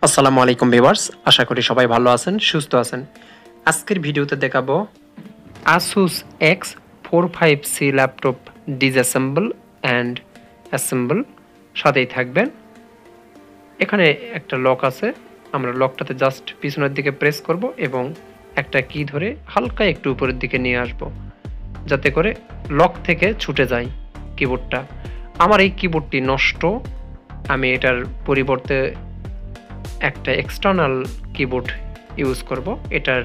আসসালামু আলাইকুম ভিউয়ার্স, আশা করি সবাই ভালো আছেন, সুস্থ আছেন। আজকের ভিডিওতে দেখাবো Asus X45C laptop disassemble and assemble. সাথেই থাকবেন, এখানে একটা লক আছে, আমরা লকটাতে জাস্ট পিছনের দিকে প্রেস করব এবং একটা কি ধরে হালকা একটু উপরের দিকে নিয়ে আসব, যাতে করে লক থেকে ছুটে যায় কিবোর্ডটা। আমার এই কিবোর্ডটি নষ্ট, আমি এটার পরিবর্তে একটা এক্সটার্নাল কিবোর্ড ইউজ করব। এটার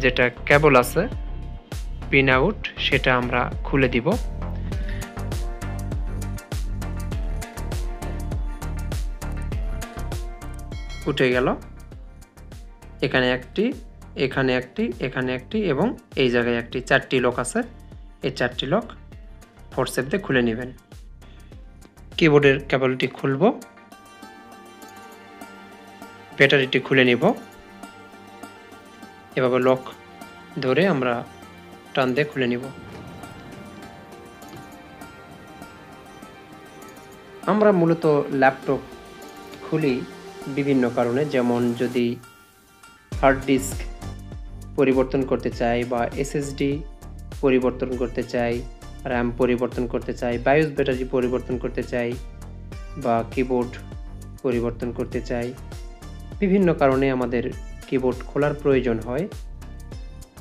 যেটা কেবল আছে পিন আউট, সেটা আমরা খুলে দিব। উঠে গেল। এখানে একটি, এখানে একটি, এখানে একটি এবং এই জায়গায় একটি, 4টি লক আছে। এই 4টি লক ফোরসেপ দিয়ে খুলে নেবেন। কিবোর্ডের কেবলটি খুলব, ব্যাটারিটি খুলে নিব। এভাবে লক ধরে আমরা টান দিয়ে খুলে নিব। আমরা মূলত ল্যাপটপ খুলি বিভিন্ন কারণে, যেমন যদি হার্ড ডিস্ক পরিবর্তন করতে চাই বা এসএসডি পরিবর্তন করতে চাই, র্যাম পরিবর্তন করতে চাই, বায়োস ব্যাটারি পরিবর্তন করতে চাই বা কিবোর্ড পরিবর্তন করতে চাই। বিভিন্ন কারণে আমাদের কিবোর্ড খোলার প্রয়োজন হয়।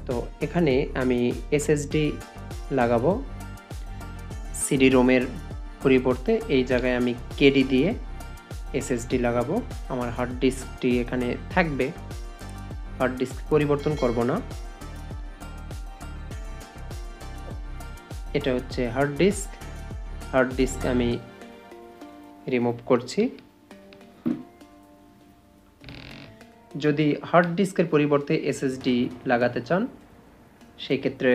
তো এখানে আমি এসএসডি লাগাবো, সিডি রোমের পরিবর্তে এই জায়গায় আমি কেডি দিয়ে এসএসডি লাগাবো। আমার হার্ড ডিস্কটি এখানে থাকবে, হার্ড ডিস্ক পরিবর্তন করব না। এটা হচ্ছে হার্ড ডিস্ক। হার্ড ডিস্ক আমি রিমুভ করছি। যদি হার্ড ডিস্কের পরিবর্তে এসএসডি লাগাতে চান, সেই ক্ষেত্রে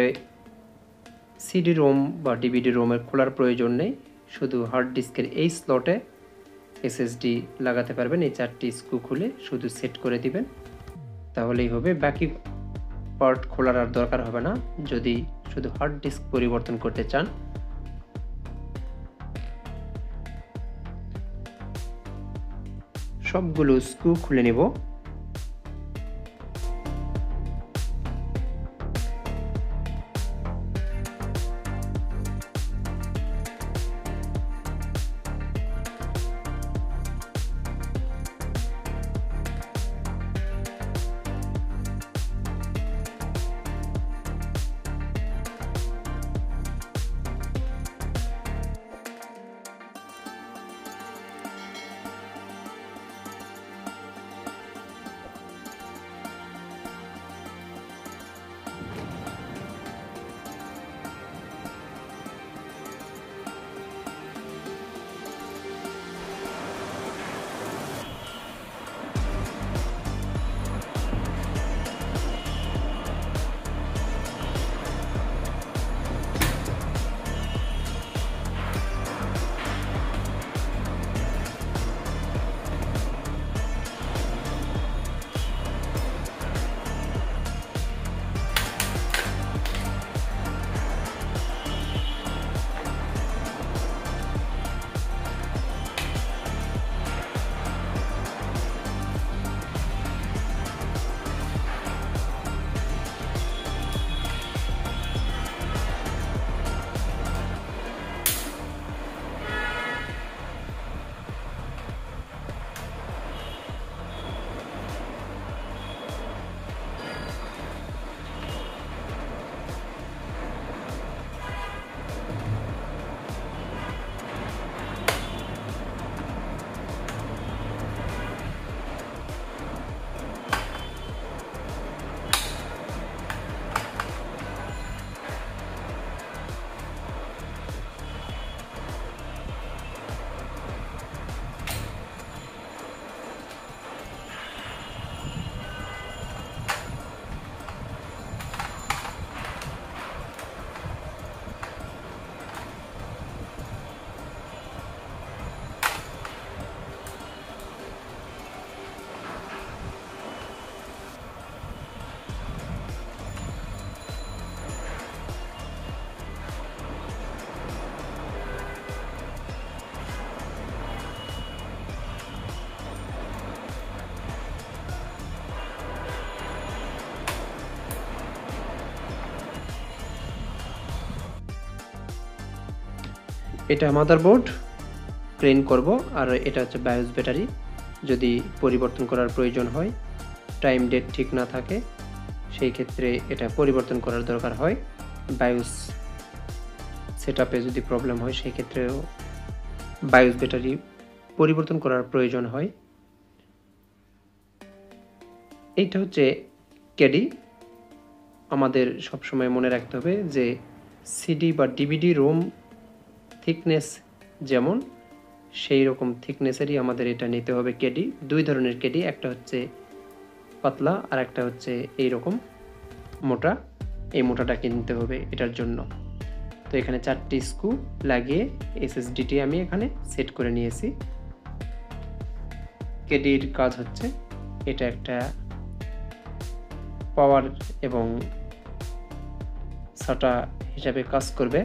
সিডি রোম বা ডিভিডি রোমের খোলার প্রয়োজন নেই, শুধু হার্ড ডিস্কের এই স্লটে এসএসডি লাগাতে পারবেন। এই 4টি স্ক্রু খুলে শুধু সেট করে দিবেন, তাহলেই হবে। বাকি পার্ট খোলার আর দরকার হবে না যদি শুধু হার্ড ডিস্ক পরিবর্তন করতে চান। সবগুলো স্ক্রু খুলে নেব। এটা মাদারবোর্ড ক্লিন করব, আর এটা হচ্ছে বায়োস ব্যাটারি। যদি পরিবর্তন করার প্রয়োজন হয়, টাইম ডেট ঠিক না থাকে, সেই ক্ষেত্রে এটা পরিবর্তন করার দরকার হয়। বায়োস সেটআপে যদি প্রবলেম হয়, সেই ক্ষেত্রেও বায়োস ব্যাটারি পরিবর্তন করার প্রয়োজন হয়। এইটা হচ্ছে ক্যাডি। আমাদের সবসময় মনে রাখতে হবে যে সিডি বা ডিভিডি রোম থিকনেস যেমন, সেই রকম থিকনেসেরই আমাদের এটা নিতে হবে ক্যাডি। দুই ধরনের ক্যাডি, একটা হচ্ছে পাতলা আর একটা হচ্ছে এই রকম মোটা। এই মোটাটা কিনতে হবে এটার জন্য। তো এখানে 4টি স্ক্রু লাগিয়ে এসএসডিটি আমি এখানে সেট করে নিয়েছি। ক্যাডির কাজ হচ্ছে এটা একটা পাওয়ার এবং সাটা হিসাবে কাজ করবে।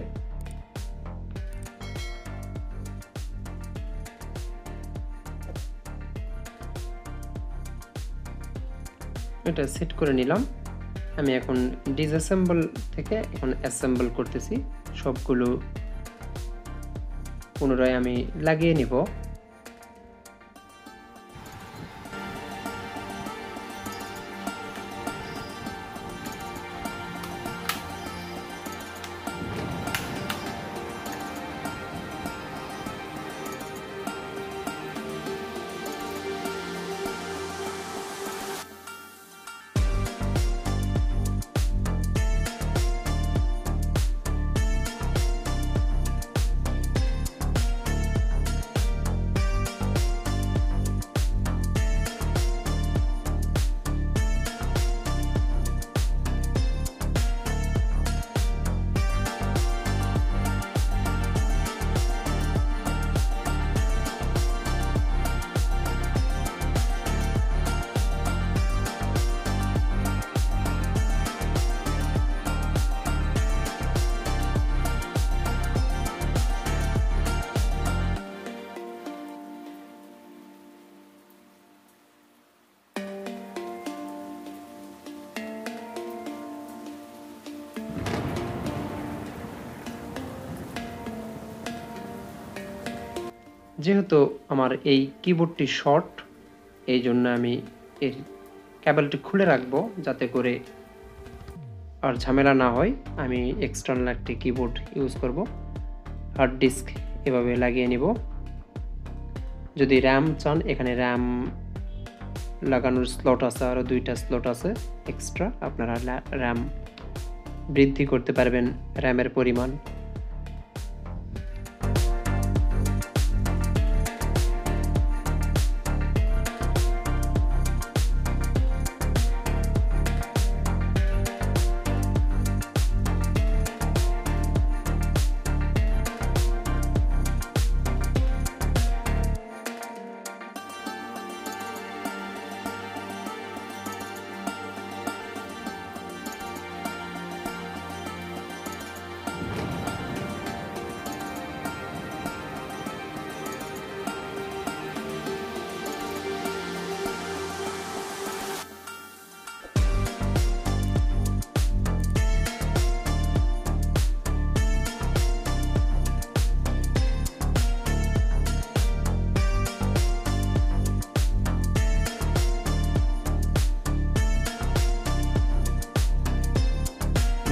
এটা সেট করে নিলাম। আমি এখন ডিসঅ্যাসেম্বল থেকে এখন অ্যাসেম্বল করতেছি। সবগুলো পুনরায় আমি লাগিয়ে নিব। যেহেতু আমার এই কিবোর্ডটি শর্ট, এই জন্য আমি এর কেবলটি খুলে রাখবো যাতে করে আর ঝামেলা না হয়। আমি এক্সটার্নাল একটি কিবোর্ড ইউজ করব। হার্ড ডিস্ক এভাবে লাগিয়ে নিব। যদি র্যাম চান, এখানে র্যাম লাগানোর স্লট আছে, আরও 2টা স্লট আছে এক্সট্রা। আপনারা র্যাম বৃদ্ধি করতে পারবেন র্যামের পরিমাণ।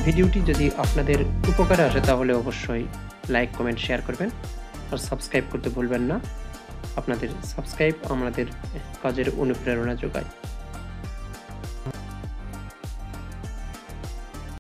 ভিডিওটি যদি আপনাদের উপকারে আসে তাহলে অবশ্যই লাইক, কমেন্ট, শেয়ার করবেন আর সাবস্ক্রাইব করতে ভুলবেন না। আপনাদের সাবস্ক্রাইব আমাদের কাজের অনুপ্রেরণা যোগায়।